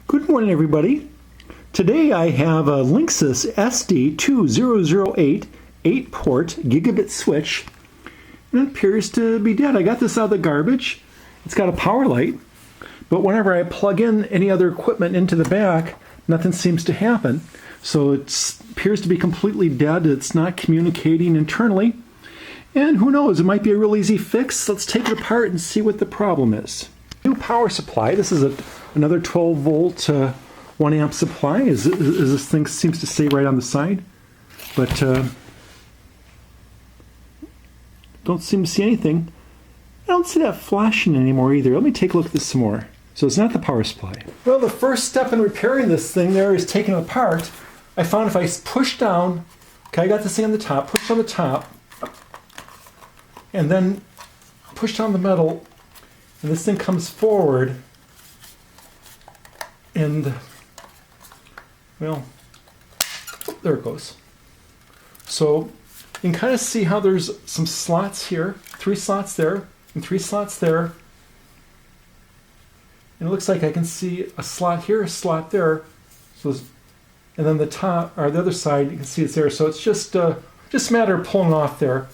Good morning, everybody. Today I have a Linksys SD2008 8-port gigabit switch, and it appears to be dead. I got this out of the garbage. It's got a power light, but whenever I plug in any other equipment into the back, nothing seems to happen. So it appears to be completely dead. It's not communicating internally. And who knows, it might be a real easy fix. Let's take it apart and see what the problem is. New power supply. This is another 12 volt 1 amp supply, as this thing seems to say right on the side. But don't seem to see anything. I don't see that flashing anymore either. Let me take a look at this some more. So it's not the power supply. Well, the first step in repairing this thing there is taking it apart. I found if I push down, okay, I got this thing on the top, push on the top, and then push down the metal, and this thing comes forward, and, well, there it goes. So you can kind of see how there's some slots here, 3 slots there, and 3 slots there. And it looks like I can see a slot here, a slot there. So, and then the top, or the other side, you can see it's there. So it's just a matter of pulling off there.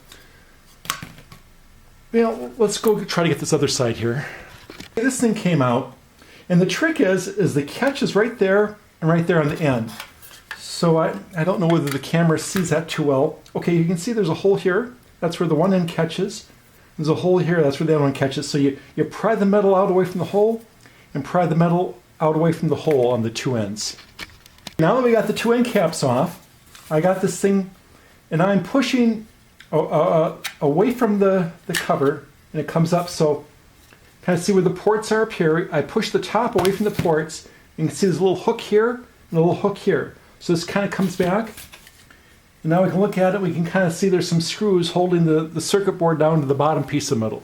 Well, let's go try to get this other side here. This thing came out, and the trick is the catch is right there and right there on the end. So I don't know whether the camera sees that too well. Okay, you can see there's a hole here. That's where the one end catches. There's a hole here. That's where the other one catches. So you pry the metal out away from the hole and pry the metal out away from the hole on the 2 ends. Now that we got the 2 end caps off, I got this thing, and I'm pushing away from the cover, and it comes up. So kind of see where the ports are up here. I push the top away from the ports. You can see there's a little hook here and a little hook here. So this kind of comes back. And now we can look at it. We can kind of see there's some screws holding the circuit board down to the bottom piece of metal.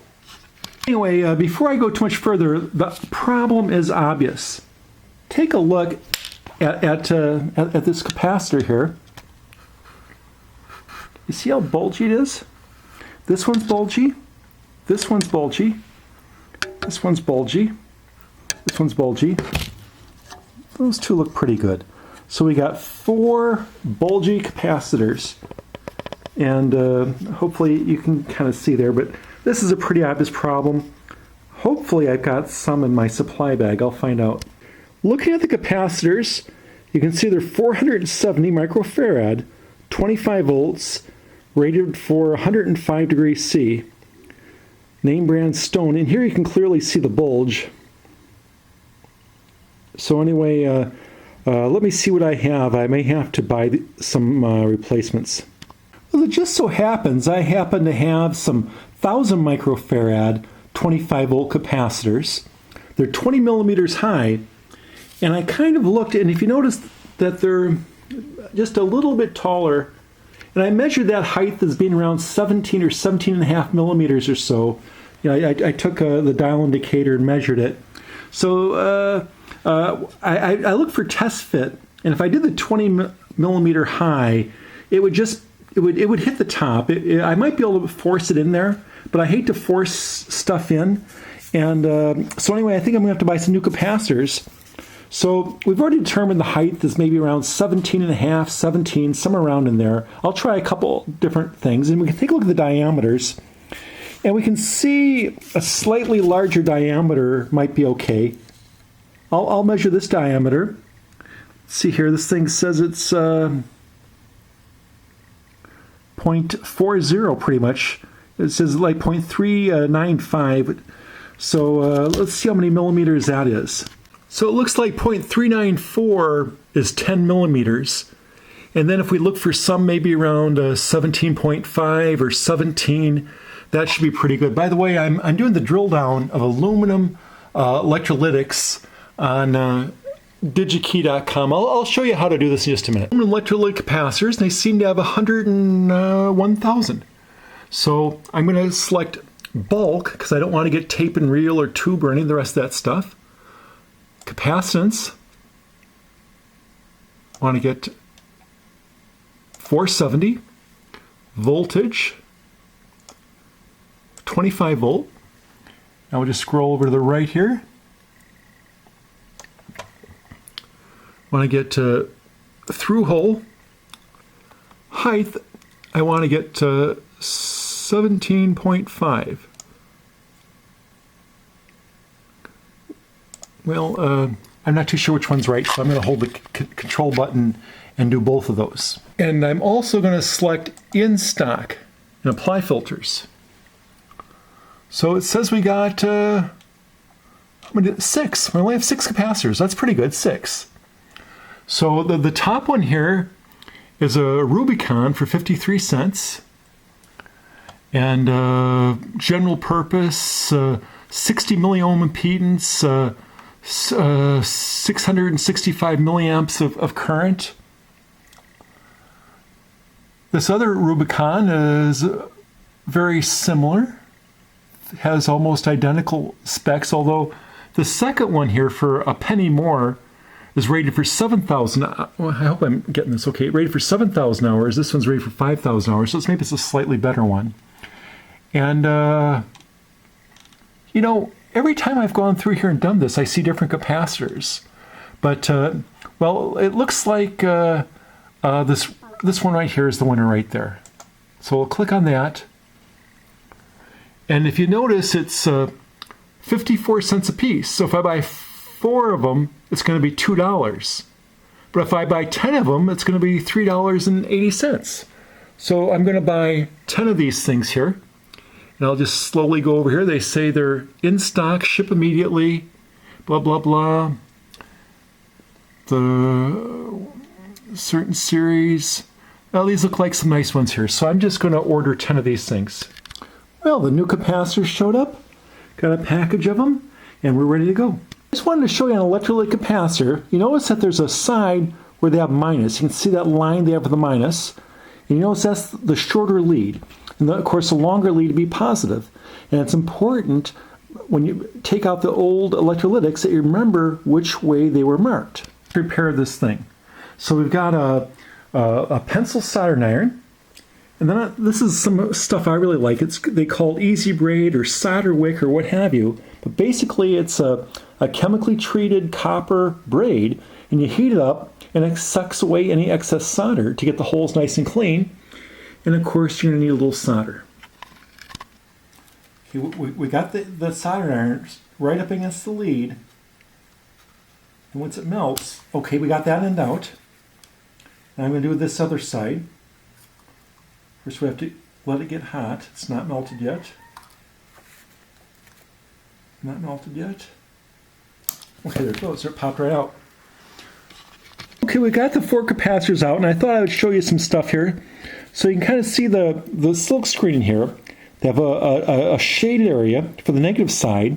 Anyway, before I go too much further, the problem is obvious. Take a look at this capacitor here. You see how bulgy it is? This one's bulgy. This one's bulgy. This one's bulgy. This one's bulgy. Those two look pretty good. So we got 4 bulgy capacitors. And hopefully you can kind of see there, but this is a pretty obvious problem. Hopefully I've got some in my supply bag. I'll find out. Looking at the capacitors, you can see they're 470 microfarad, 25 volts, rated for 105 degrees C. Name brand stone. And here you can clearly see the bulge. So anyway, let me see what I have. I may have to buy some replacements. Well, it just so happens I happen to have some 1000 microfarad 25 volt capacitors. They're 20 millimeters high, and I kind of looked, and if you notice that they're just a little bit taller, and I measured that height as being around 17 or 17 and a half millimeters or so. You know, I took the dial indicator and measured it. So I looked for test fit, and if I did the 20 millimeter high, it would hit the top. I might be able to force it in there, but I hate to force stuff in. And so anyway, I think I'm going to have to buy some new capacitors. So we've already determined the height is maybe around 17 and a half, 17, somewhere around in there. I'll try a couple different things, and we can take a look at the diameters. And we can see a slightly larger diameter might be okay. I'll measure this diameter. See here, this thing says it's 0.40 pretty much. It says like 0.395. So let's see how many millimeters that is. So it looks like 0.394 is 10 millimeters. And then if we look for some maybe around 17.5 or 17, that should be pretty good. By the way, I'm doing the drill down of aluminum electrolytics on Digi-Key.com. I'll show you how to do this in just a minute. Electrolytic capacitors, and they seem to have 101,000. So I'm going to select bulk, because I don't want to get tape and reel or tube or any of the rest of that stuff. Capacitance, I want to get 470. Voltage, 25 volt. Now we'll just scroll over to the right here. Want to get through hole height. I want to get 17.5. Well, I'm not too sure which one's right, so I'm going to hold the control button and do both of those. And I'm also going to select in stock and apply filters. So it says we got 6. We only have 6 capacitors. That's pretty good, 6. So the top one here is a Rubycon for 53 cents. And general purpose, 60 milliohm impedance, 665 milliamps of current. This other Rubycon is very similar. It has almost identical specs, although the second one here for a penny more is rated for 7,000. Well, I hope I'm getting this okay. Rated for 7,000 hours. This one's rated for 5,000 hours, so maybe it's a slightly better one. And, you know, every time I've gone through here and done this, I see different capacitors. But, well, it looks like this one right here is the winner right there. So we'll click on that. And if you notice, it's 54 cents a piece. So if I buy 4 of them, it's going to be $2. But if I buy 10 of them, it's going to be $3.80. So I'm going to buy 10 of these things here. And I'll just slowly go over here. They say they're in stock, ship immediately, blah, blah, blah. The certain series. Well, these look like some nice ones here. So I'm just going to order 10 of these things. Well, the new capacitors showed up. Got a package of them, and we're ready to go. I just wanted to show you an electrolytic capacitor. You notice that there's a side where they have minus. You can see that line they have with the minus. And you notice that's the shorter lead. And of course, the longer lead to be positive. And it's important when you take out the old electrolytics that you remember which way they were marked. Prepare this thing. So we've got a pencil soldering iron. And then this is some stuff I really like. They call it easy braid or solder wick or what have you. But basically, it's a chemically treated copper braid. And you heat it up, and it sucks away any excess solder to get the holes nice and clean. And of course, you're going to need a little solder. Okay, we got the soldering iron right up against the lead. And once it melts, okay, we got that end out. Now I'm going to do this other side. First we have to let it get hot. It's not melted yet. Not melted yet. Okay, there it goes. It popped right out. Okay, we got the 4 capacitors out, and I thought I would show you some stuff here. So you can kind of see the silk screen in here. They have a shaded area for the negative side.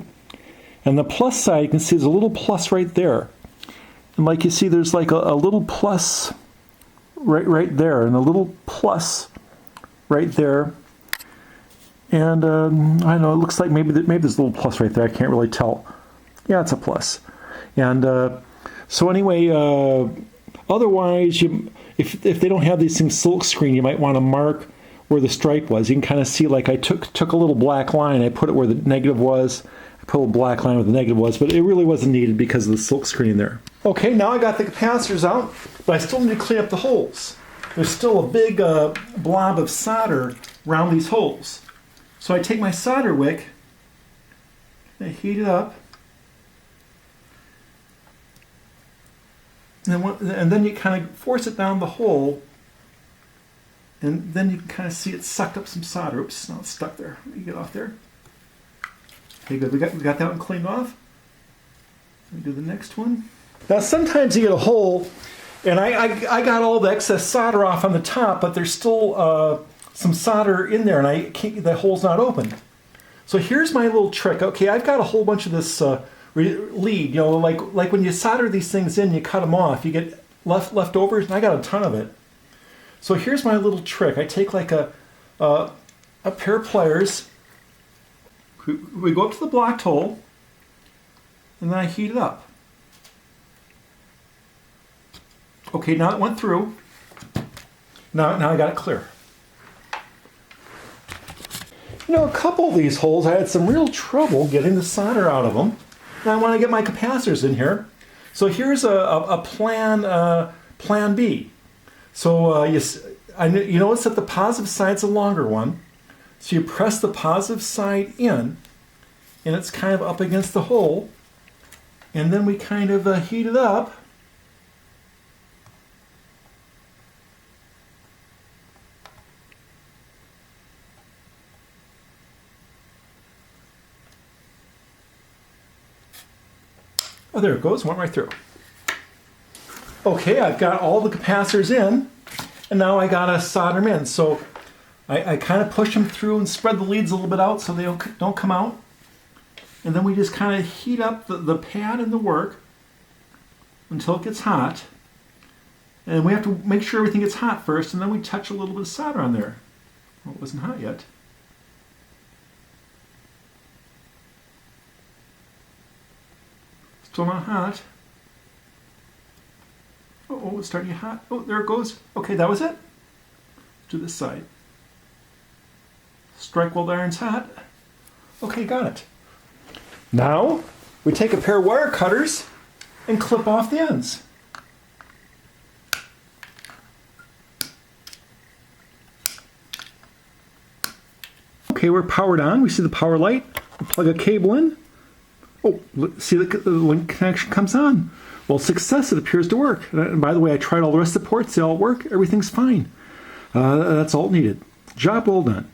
And the plus side, you can see there's a little plus right there. And like you see, there's like a little plus right there, and a little plus right there. And I don't know, it looks like maybe there's a little plus right there. I can't really tell. Yeah, it's a plus. And so anyway, otherwise, if they don't have these things silk screen, you might want to mark where the stripe was. You can kind of see, like I took a little black line, I put it where the negative was. I put a little black line where the negative was, but it really wasn't needed because of the silk screen there. Okay, now I got the capacitors out, but I still need to clean up the holes. There's still a big blob of solder around these holes. So I take my solder wick, I heat it up, and then you kind of force it down the hole, and then you can kind of see it sucked up some solder. Oops, now it's stuck there. Let me get off there. Okay, good. We got that one cleaned off. Let me do the next one. Now sometimes you get a hole, and I got all the excess solder off on the top, but there's still some solder in there, and the hole's not open. So here's my little trick. Okay, I've got a whole bunch of this lead. You know, like when you solder these things in, you cut them off. You get leftovers, and I got a ton of it. So here's my little trick. I take like a pair of pliers. We go up to the blocked hole, and then I heat it up. Okay, now it went through. Now I got it clear. You know, a couple of these holes, I had some real trouble getting the solder out of them. Now I want to get my capacitors in here. So here's a plan B. So you notice that the positive side's a longer one. So you press the positive side in, and it's kind of up against the hole. And then we kind of heat it up. Oh, there it goes, went right through. Okay, I've got all the capacitors in, and now I gotta solder them in. So I kind of push them through and spread the leads a little bit out so they don't come out. And then we just kind of heat up the pad and the work until it gets hot. And we have to make sure everything gets hot first, and then we touch a little bit of solder on there. Well, it wasn't hot yet. Still not hot. Oh, it's starting to get hot. Oh, there it goes. Okay, that was it. To this side. Strike while the iron's hot. Okay, got it. Now, we take a pair of wire cutters and clip off the ends. Okay, we're powered on. We see the power light. We plug a cable in. Oh, see the link connection comes on. Well, success, it appears to work. And by the way, I tried all the rest of the ports. They all work. Everything's fine. That's all needed. Job well done.